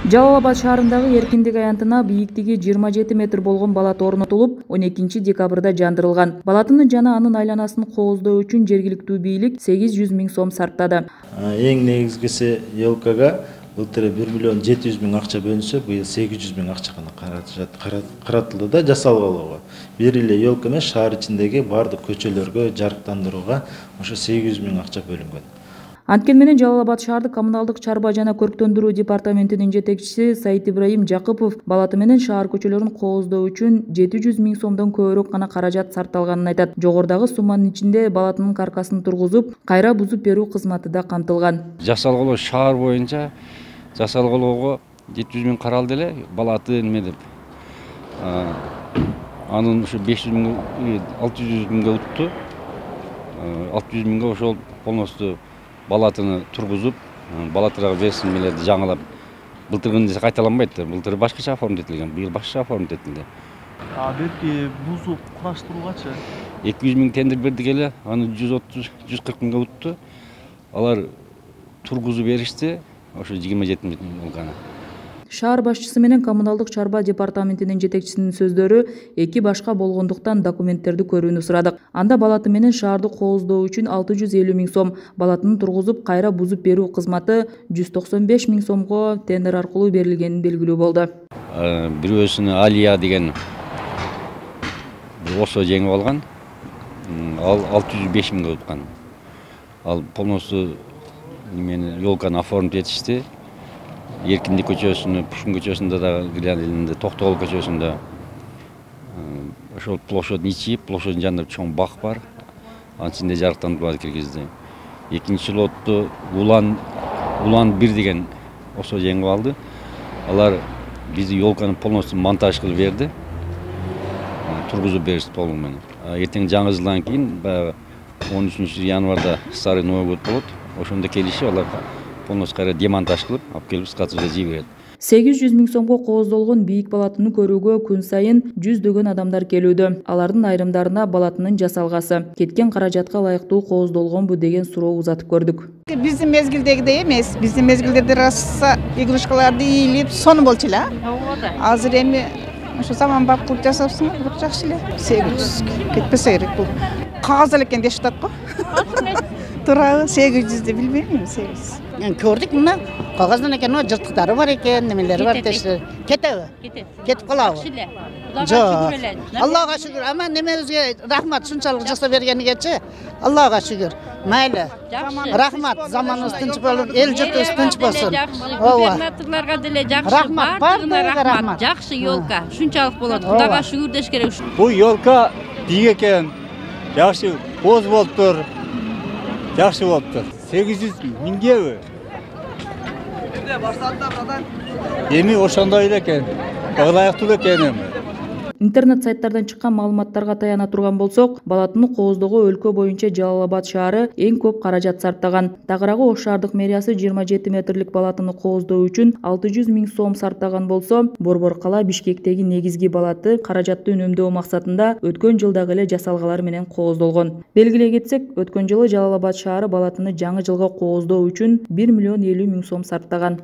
Жалал Абад шаарындагы эркиндик аянтына бийиктиги 27 метр болгон балат орнотулуп, 12 декабрда жандырылган. Балатыны жана анын айланасын кооздоо үчүн жергиликтүү бийлик 800 000 сом сарптады. Эң негизгиси елкага былтыр 1 миллион 700 000 акча бөлүнсө, быйыл 800 000 акча гана каратылды да жасалгалоого. Бир эле елка эмес, шаар ичиндеги бардык көчөлөргө жарыктандырууга ошо 800 000 акча бөлүнгөн. Анткени менен Жалал Абад шаардык коммуналдык чарба жана көрктөндүрүү департаментинин жетекчиси Саид Ибраим Жакыпов балаты менен шаар көчөлөрүн кооздоо үчүн 700 000 сомдон көбүрөөк гана каражат сарпталганын айтат. Жогорудагы сумманын ичинде балатынын каркасын тургузуп, кайра бузуп берүү кызматы да камтылган. Жасалгалоо шаар боюнча жасалгалоого 700 000 каралды эле, балаты неме деп. Анын ушу 500 000 600 000 утту. 600 000 ошол полностью балатыны тургузуп, балатырага версин мелерди жаңылап, былтыргынча кайталанбайт. Былтыр башкача оформдетилген, быйыл башкача оформдетилди. Берки бузуп кураштыруугачы 200 000 тендер бердик эле, аны 130-140 000 утту. Алар тургузуп беришти, ошо 27 000 болгону. Шаар башчысы менен коммуналдык чарба департаментинин жетекчисинин сөздөрү эки башка болгондуктан документтерди көрүүнү сурадык. Анда балаты менен шаарды кооздоо үчүн 650 000 сом, балатыны тургузуп кайра бузуп берүү кызматы 195 000 сомго тендер аркылуу берилгенин белгилүү болду. Бирөөсүнө Алия деген осо жеңип алган. Ал 605 000 уткан. Ал полностью мени елканы оформить этишти. Эркиндик көчөсүнө, Пушкин көчөсүндө да, Грянилинде, Токтогул көчөсүндө ошол площадь ичи, площадьдын жанында чоң бак бар. Анын ичинде жарыктандырууга киргизди. Экинчи лотту Улан 1 деген осо жеңип алды. Алар бизди елканы полностью монтаж кылып берди. Тургузуп беришти толугу менен. Эртең жаңы жылдан кийин баягы 13 январда Старый Новый год болот. Ошондо келишип алар полностью кайра демонтаж кылып, алып келип складка жей берет. 800 000 сомго кооздолгон бийик балатыны көрүүгө күн сайын жүздөгөн адамдар келүүдө. Алардын айрымдарына балатынын жасалгасы, кеткен каражатка ылайыктуу кооздолгонбу деген суроо узатып көрдүк. Биздин мезгилдегидей эмес. Биздин мезгилдерде раса игрушкаларды ийилип, сону болчу эле. Азыр эми ошо заманбап кылып жасапсыңар, бирок жакшы эле. 800 кетпесе керек бул. Кагаз эле экен дешип атат го. Турабы 800 деп билбейм, 800. Көрдік мына қағаздан екен, жыртықтары бар екен, немелері бар дешті. Кетеби? Кетіп қалауы? Жоқ. Аллаға шүгір. Ама немемізге рахмат, шыншалық жасап бергенігечі. Аллаға шүгір. Майлы. Рахмат. Заманымыз тынч болсын, ел жұртымыз тынч болсын. Губернаторларға деле жақсы. Рахмат. Бардығына рахмат. Жақсы елка. Шыншалық болады. Құдаға шүгір деш керек. Бұл елка биік екен. Жақсы боз болып тұр. Жақсы болып тұр. 800 000 бі? Эми ошондой эле экен. Ылайыктуу экен. Интернет сайттардан чыккан маалыматтарга таяна турган болсок, балатыны кооздоого өлкө боюнча Жалал Абад шаары эң көп каражат сарптаган. Тагыраагы Ош шаардык мэриясы 27 метрлик балатыны кооздоо үчүн 600 000 сом сарптаган болсо, Борбор кала Бишкектеги негизги балаты каражатты үнөмдөө максатында өткөн жылдагы эле жасалгалар менен кооздолгон. Белгилей кетсек, өткөн жылы Жалал Абад шаары балатыны жаңы жылга кооздоо үчүн 1 миллион 50 000 сом сарптаган.